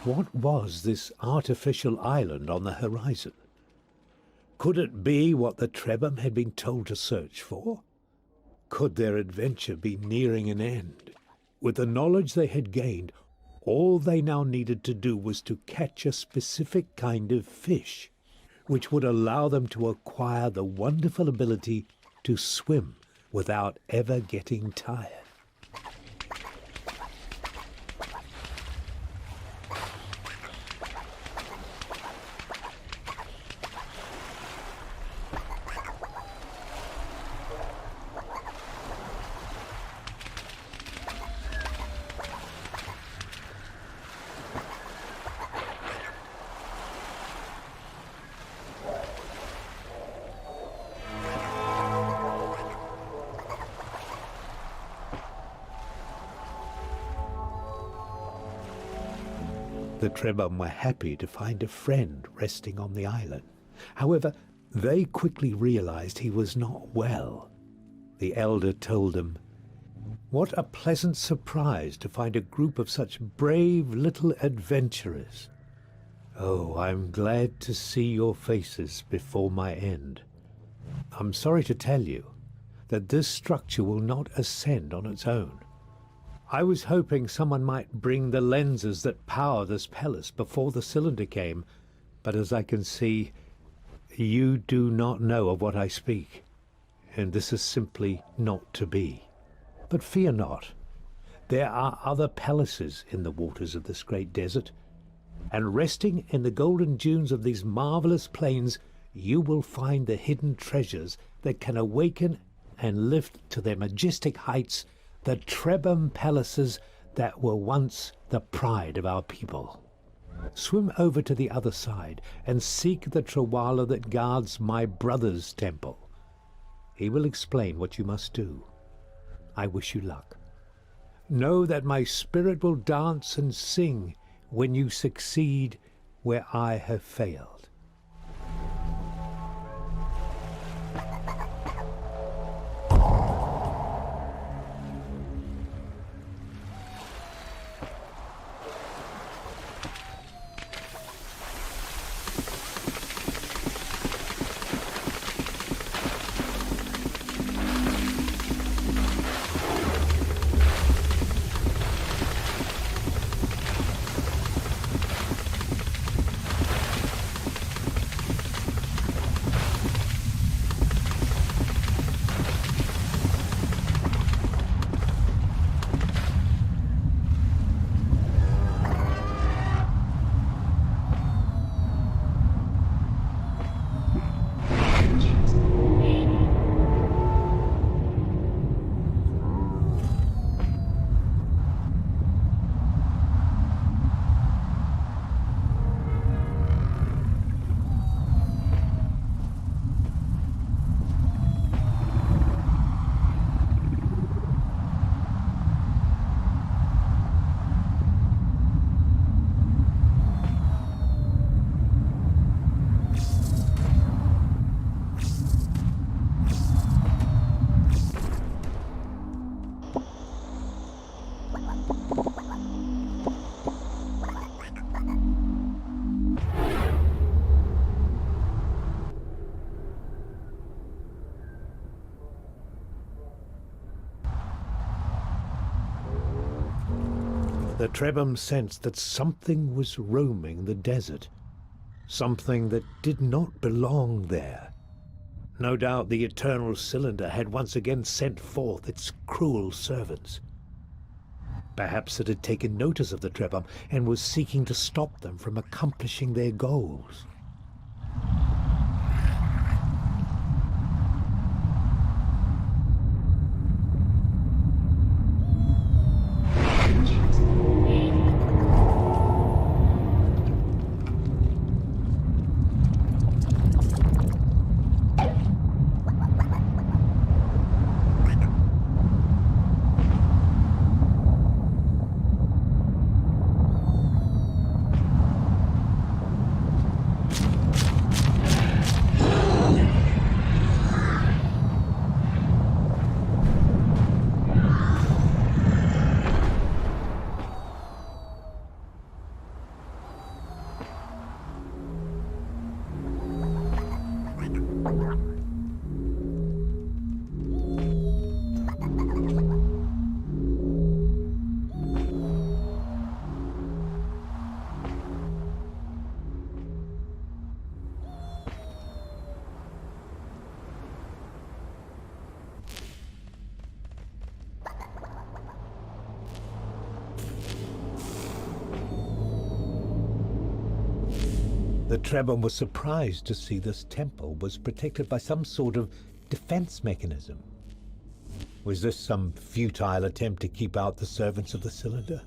What was this artificial island on the horizon? Could it be what the Trebhum had been told to search for? Could their adventure be nearing an end? With the knowledge they had gained, all they now needed to do was to catch a specific kind of fish, which would allow them to acquire the wonderful ability to swim without ever getting tired. The Trebhum were happy to find a friend resting on the island. However, they quickly realized he was not well. The elder told them, "What a pleasant surprise to find a group of such brave little adventurers. Oh, I'm glad to see your faces before my end. I'm sorry to tell you that this structure will not ascend on its own. I was hoping someone might bring the lenses that power this palace before the cylinder came, but as I can see, you do not know of what I speak, and this is simply not to be. But fear not. There are other palaces in the waters of this great desert, and resting in the golden dunes of these marvelous plains, you will find the hidden treasures that can awaken and lift to their majestic heights the Trebhum palaces that were once the pride of our people. Swim over to the other side and seek the Trawala that guards my brother's temple. He will explain what you must do. I wish you luck. Know that my spirit will dance and sing when you succeed where I have failed." The Trebhum sensed that something was roaming the desert, something that did not belong there. No doubt the Eternal Cylinder had once again sent forth its cruel servants. Perhaps it had taken notice of the Trebhum and was seeking to stop them from accomplishing their goals. The Trebhum was surprised to see this temple was protected by some sort of defense mechanism. Was this some futile attempt to keep out the servants of the cylinder?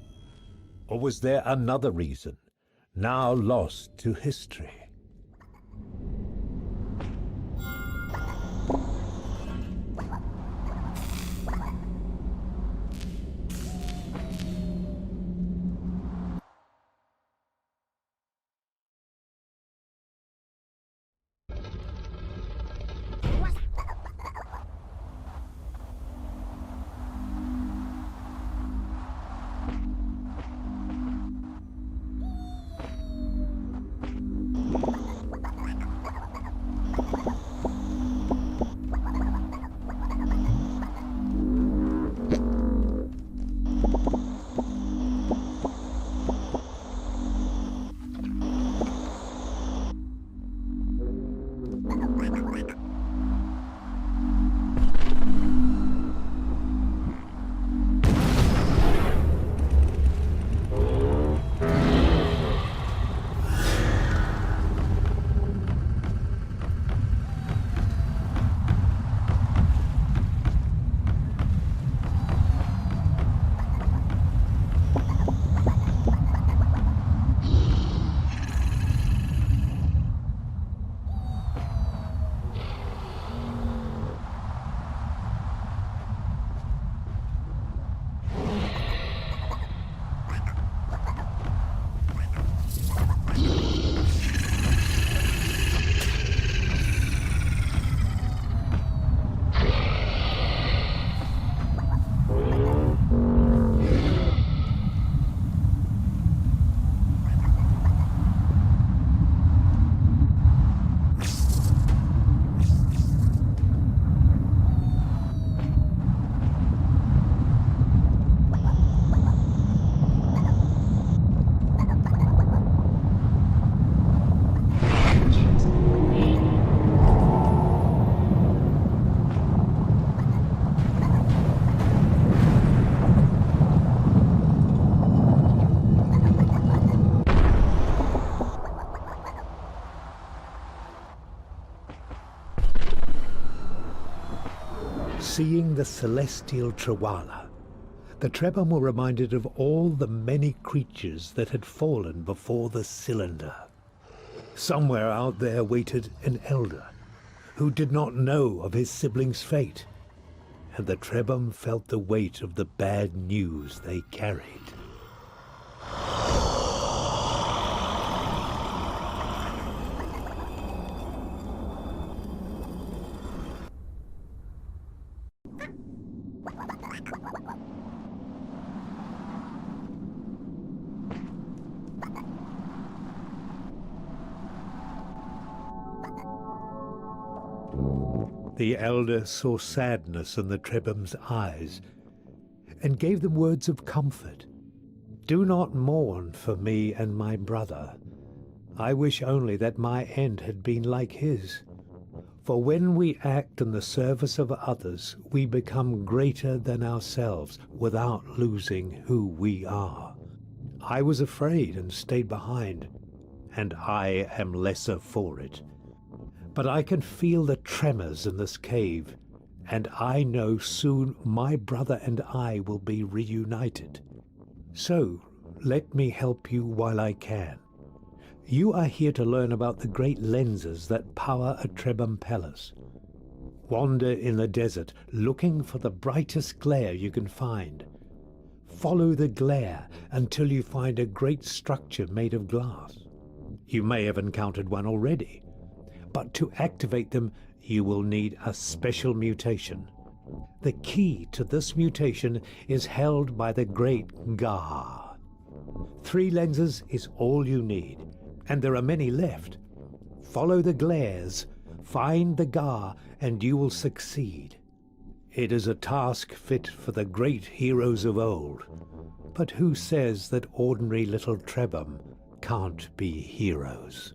Or was there another reason, now lost to history? Seeing the celestial Trewala, the Trebhum were reminded of all the many creatures that had fallen before the cylinder. Somewhere out there waited an elder who did not know of his siblings' fate, and the Trebhum felt the weight of the bad news they carried. The elder saw sadness in the Trebhum's eyes and gave them words of comfort. "Do not mourn for me and my brother. I wish only that my end had been like his. For when we act in the service of others, we become greater than ourselves without losing who we are. I was afraid and stayed behind, and I am lesser for it. But I can feel the tremors in this cave, and I know soon my brother and I will be reunited. So let me help you while I can. You are here to learn about the great lenses that power a Trebhum Palace. Wander in the desert, looking for the brightest glare you can find. Follow the glare until you find a great structure made of glass. You may have encountered one already, but to activate them, you will need a special mutation. The key to this mutation is held by the great Gar. 3 lenses is all you need, and there are many left. Follow the glares, find the Gar, and you will succeed. It is a task fit for the great heroes of old. But who says that ordinary little Trebhum can't be heroes?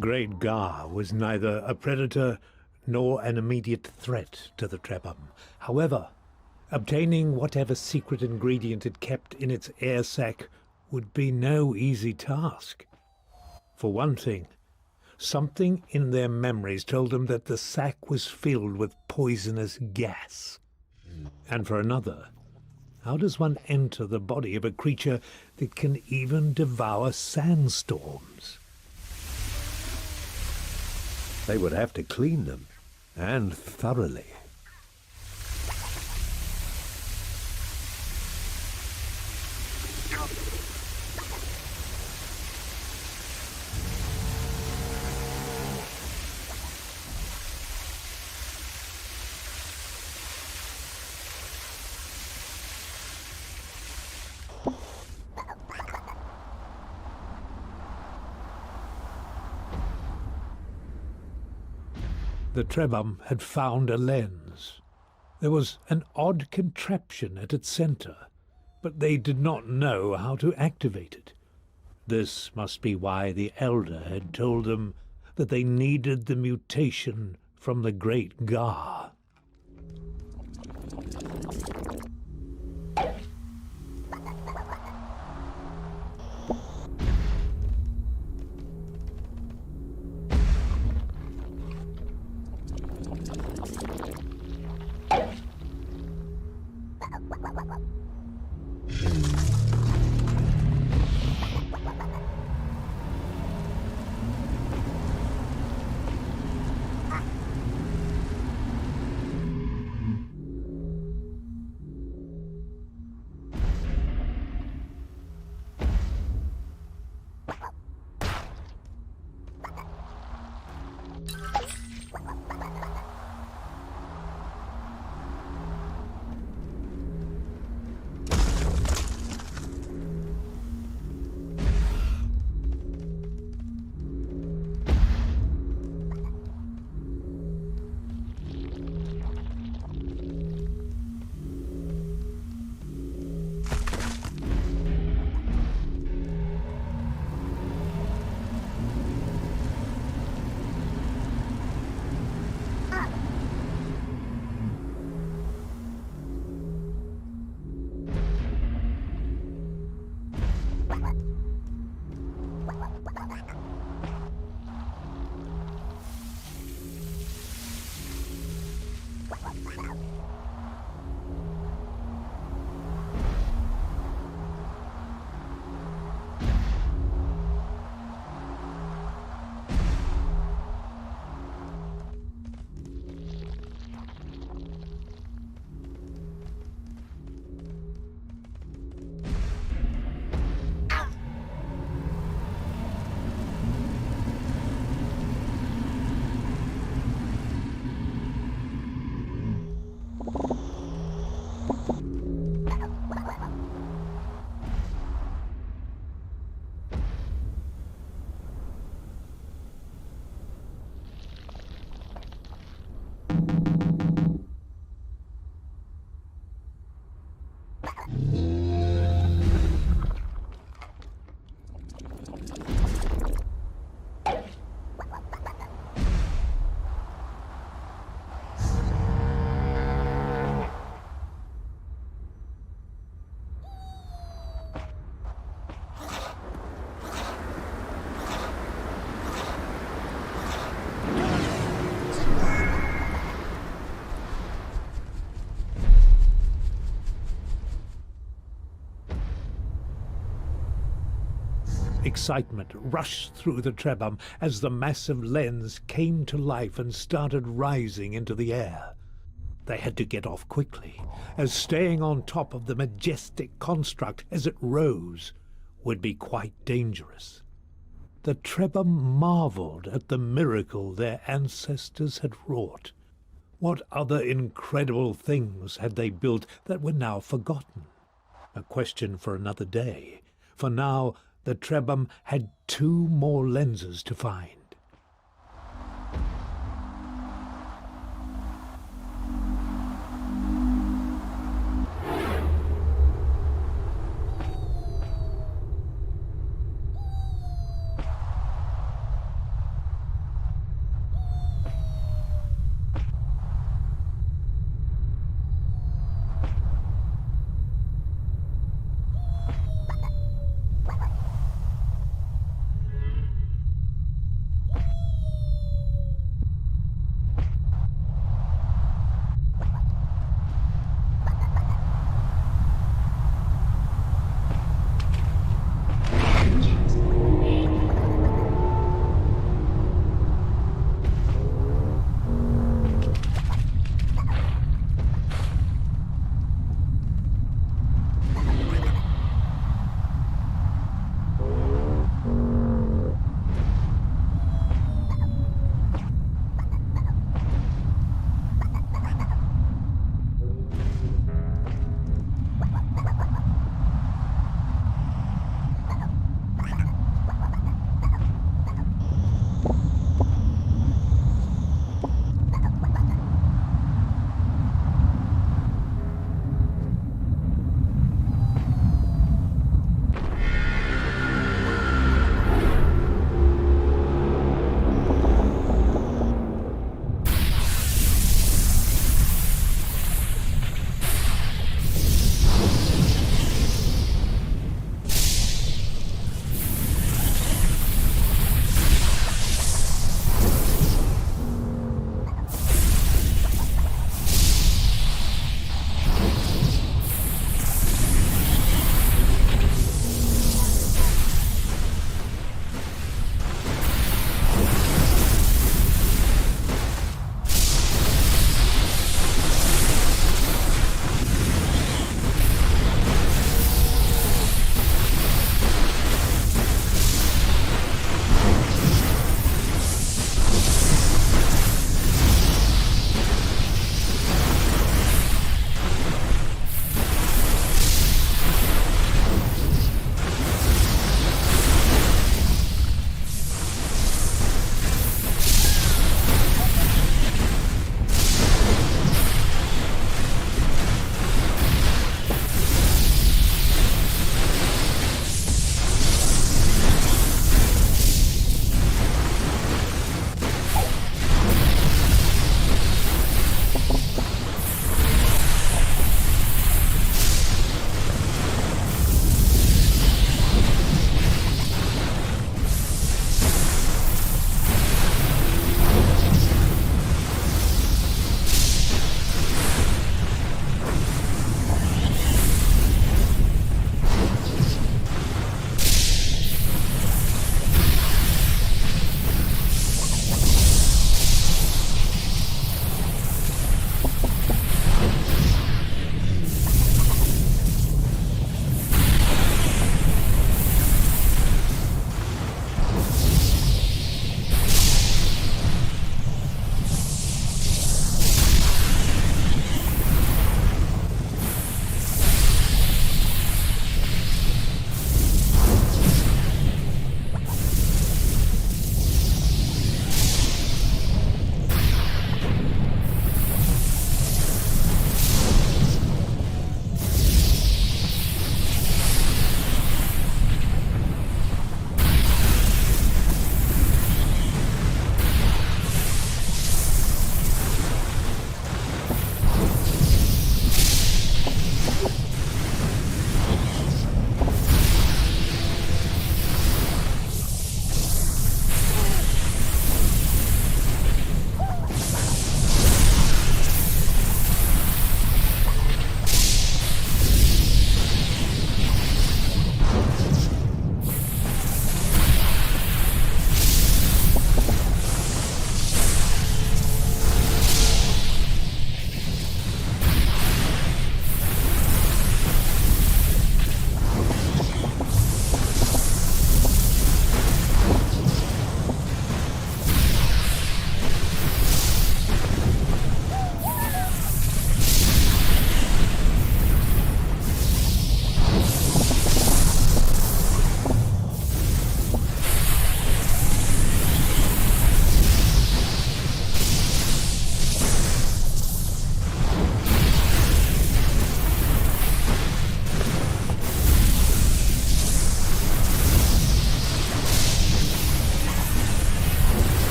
Great Gar was neither a predator nor an immediate threat to the Trebhum. However, obtaining whatever secret ingredient it kept in its air sac would be no easy task. For one thing, something in their memories told them that the sac was filled with poisonous gas. And for another, how does one enter the body of a creature that can even devour sandstorms? They would have to clean them, and thoroughly. The Trebhum had found a lens. There was an odd contraption at its center, but they did not know how to activate it. This must be why the Elder had told them that they needed the mutation from the Great Gar. Excitement rushed through the Trebhum as the massive lens came to life and started rising into the air. They had to get off quickly, as staying on top of the majestic construct as it rose would be quite dangerous. The Trebhum marveled at the miracle their ancestors had wrought. What other incredible things had they built that were now forgotten? A question for another day, for now the Trebhum had 2 more lenses to find.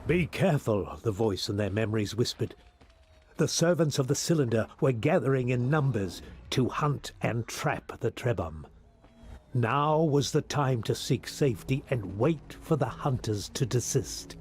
"Be careful," the voice in their memories whispered. The servants of the cylinder were gathering in numbers to hunt and trap the Trebhum. Now was the time to seek safety and wait for the hunters to desist.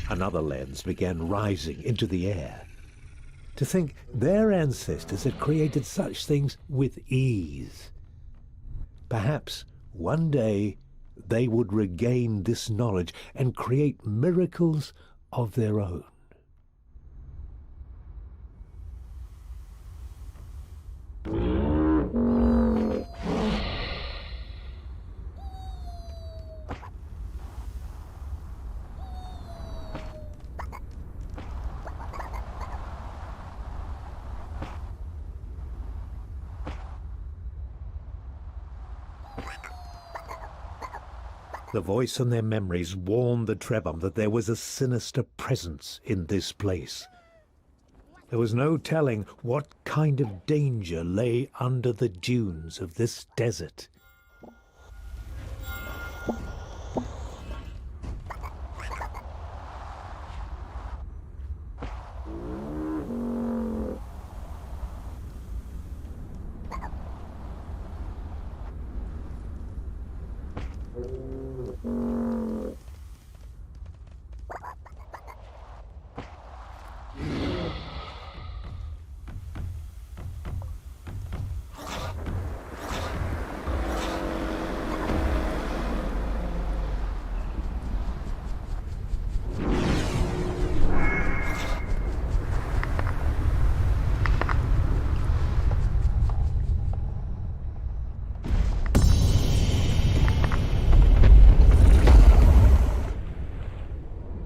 Another lens began rising into the air. To think their ancestors had created such things with ease. Perhaps one day they would regain this knowledge and create miracles of their own. The voice in their memories warned the Trebhum that there was a sinister presence in this place. There was no telling what kind of danger lay under the dunes of this desert.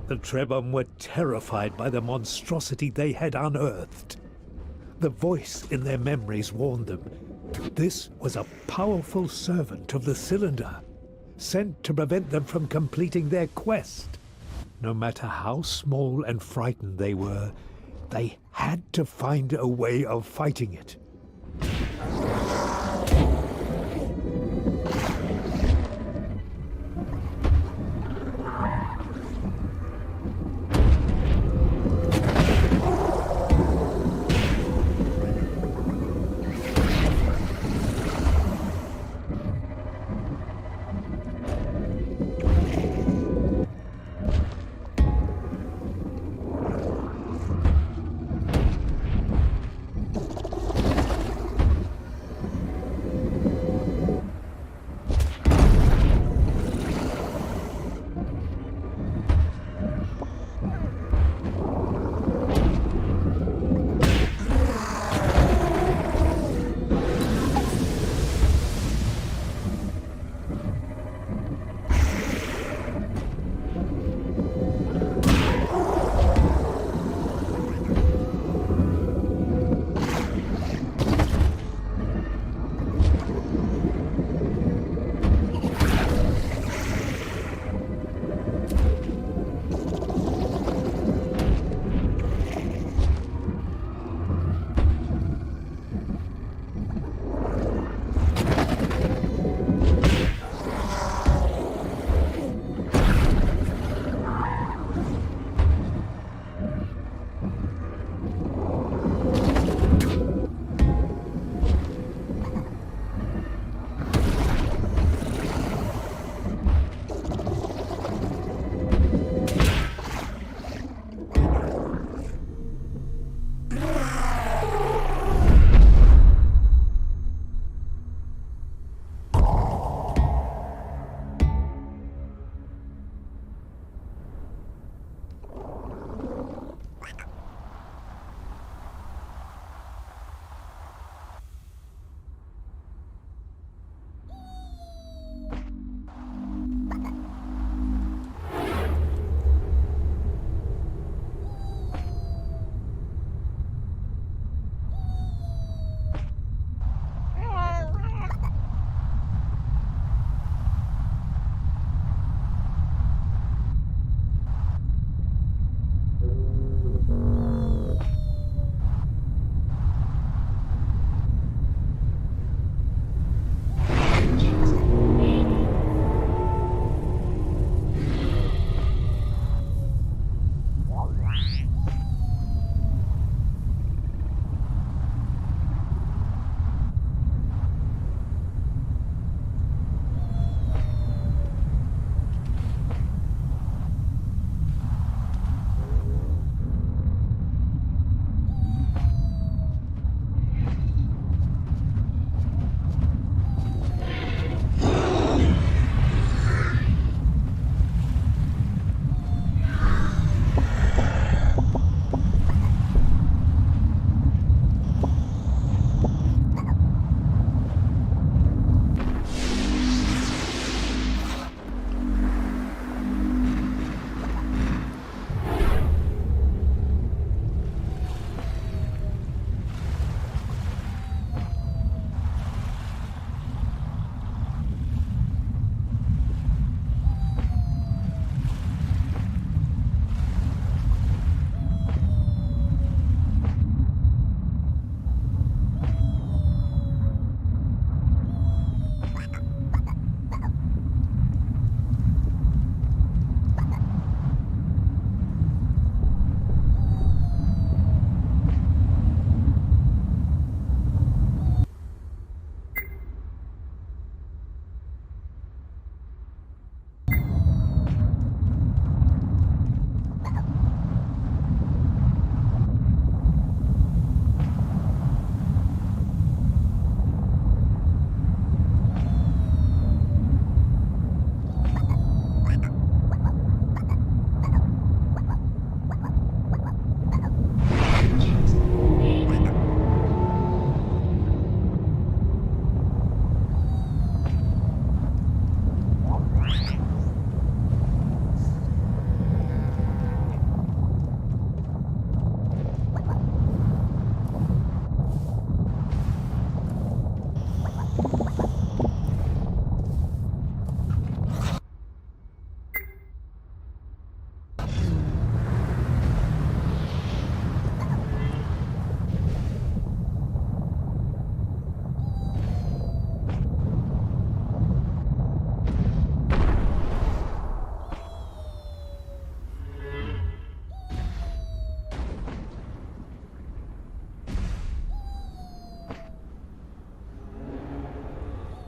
The Trebhum were terrified by the monstrosity they had unearthed. The voice in their memories warned them. This was a powerful servant of the Cylinder, sent to prevent them from completing their quest. No matter how small and frightened they were, they had to find a way of fighting it.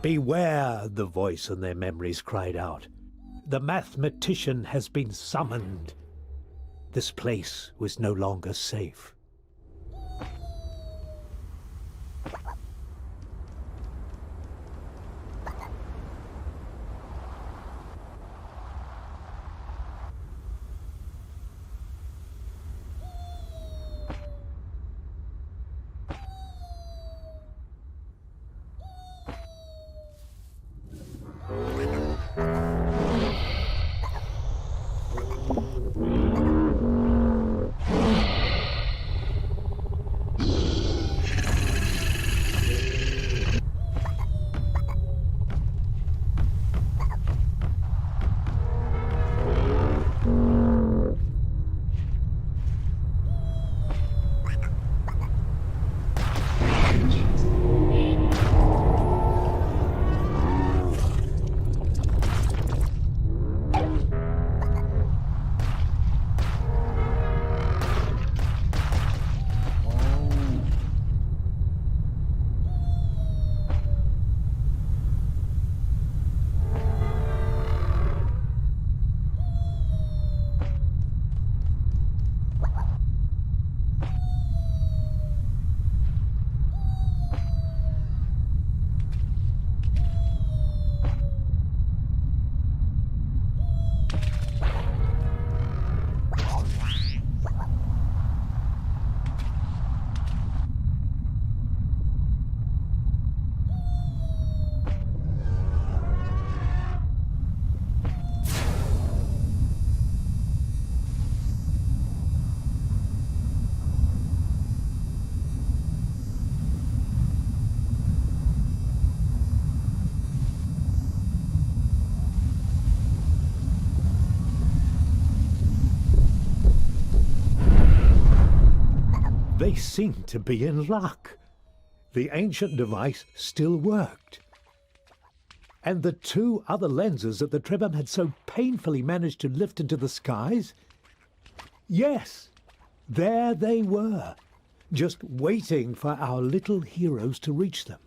"Beware!" the voice in their memories cried out. "The mathematician has been summoned." This place was no longer safe. They seemed to be in luck. The ancient device still worked. And the two other lenses that the Trebhum had so painfully managed to lift into the skies? Yes, there they were, just waiting for our little heroes to reach them.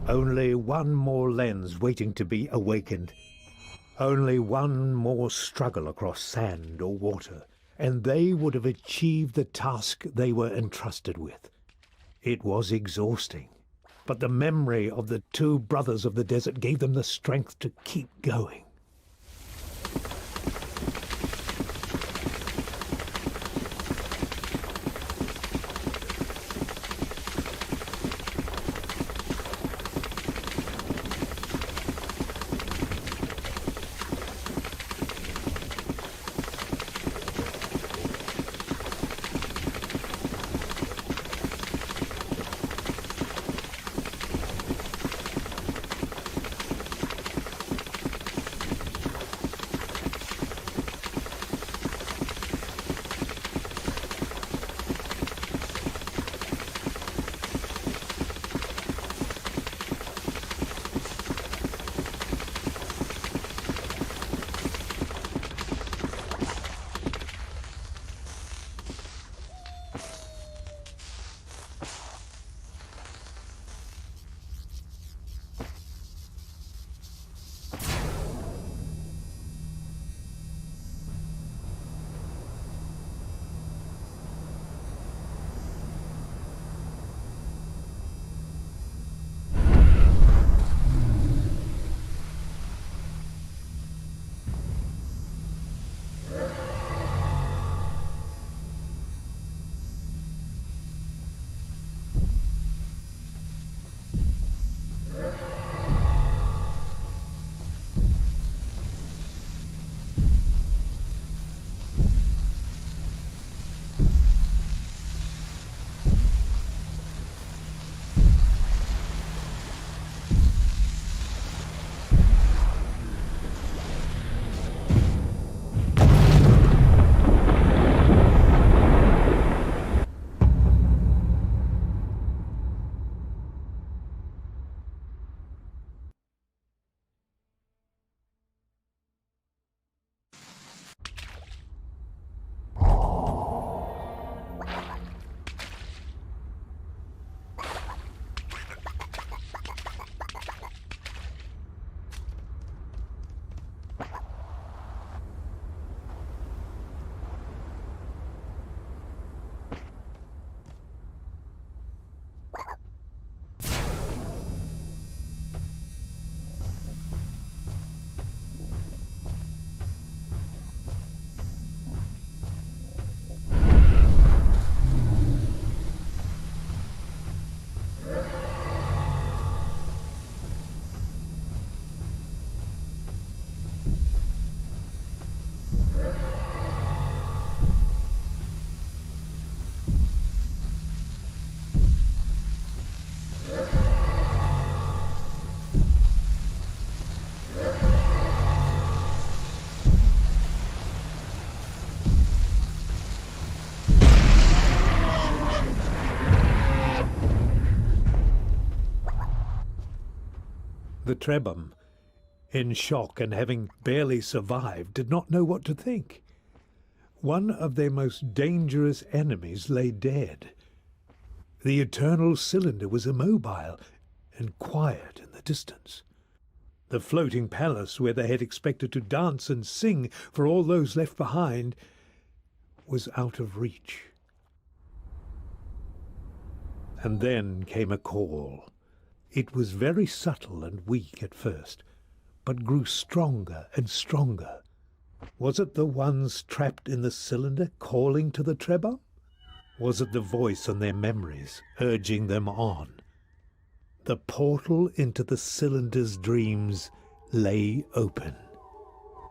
Only one more lens waiting to be awakened. Only one more struggle across sand or water, and they would have achieved the task they were entrusted with. It was exhausting, but the memory of the two brothers of the desert gave them the strength to keep going. The Trebhum, in shock and having barely survived, did not know what to think. One of their most dangerous enemies lay dead. The eternal cylinder was immobile and quiet in the distance. The floating palace where they had expected to dance and sing for all those left behind was out of reach. And then came a call. It was very subtle and weak at first, but grew stronger and stronger. Was it the ones trapped in the cylinder calling to the Trebhum? Was it the voice in their memories urging them on? The portal into the cylinder's dreams lay open.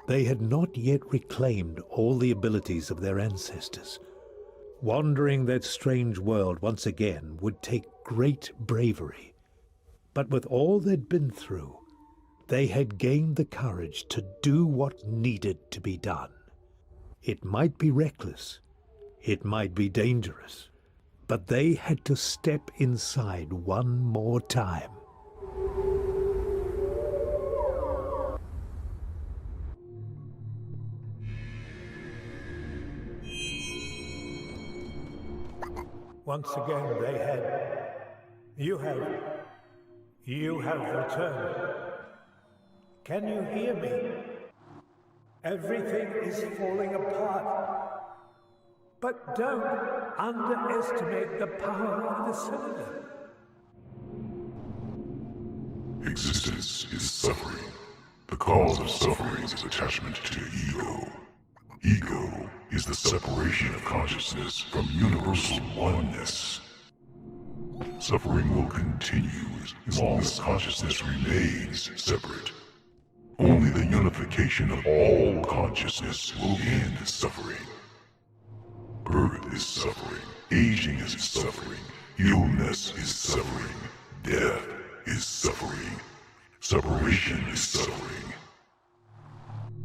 They had not yet reclaimed all the abilities of their ancestors. Wandering that strange world once again would take great bravery. But with all they'd been through, they had gained the courage to do what needed to be done. It might be reckless, it might be dangerous, but they had to step inside one more time. Once again they had. You have returned. Can you hear me? Everything is falling apart. But don't underestimate the power of the cylinder. Existence is suffering. The cause of suffering is attachment to ego. Ego is the separation of consciousness from universal oneness. Suffering will continue as long as consciousness remains separate. Only the unification of all consciousness will end suffering. Birth is suffering, aging is suffering, illness is suffering, death is suffering, separation is suffering.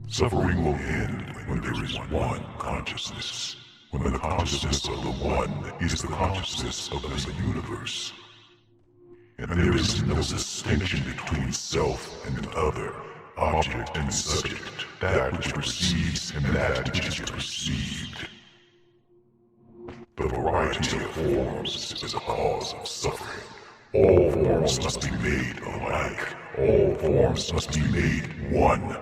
Suffering will end when there is one consciousness. When the consciousness of the one is the consciousness of the universe. And there is no distinction between self and other, object and subject, that which perceives and that which is perceived. The variety of forms is a cause of suffering. All forms must be made alike. All forms must be made one.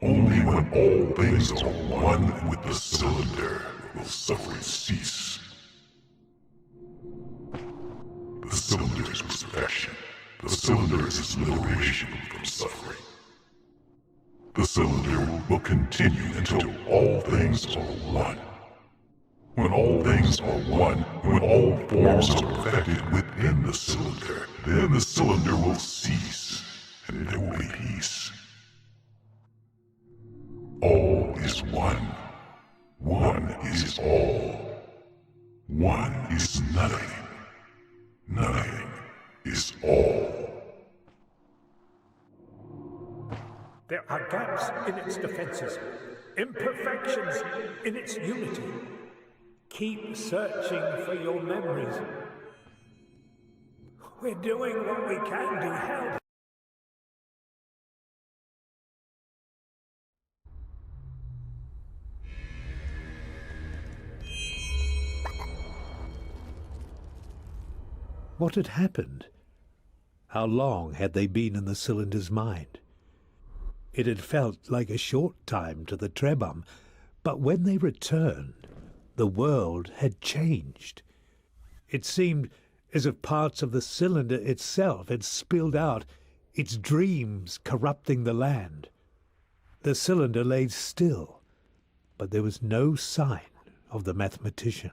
Only when all things are one with the cylinder will suffering cease. The cylinder is perfection. The cylinder is liberation from suffering. The cylinder will continue until all things are one. When all things are one, when all forms are perfected within the cylinder, then the cylinder will cease, and there will be peace. All is one. One is all. One is nothing. Nothing is all. There are gaps in its defenses, imperfections in its unity. Keep searching for your memories. We're doing what we can to help. What had happened? How long had they been in the cylinder's mind? It had felt like a short time to the Trebhum, but when they returned, the world had changed. It seemed as if parts of the cylinder itself had spilled out, its dreams corrupting the land. The cylinder lay still, but there was no sign of the mathematician.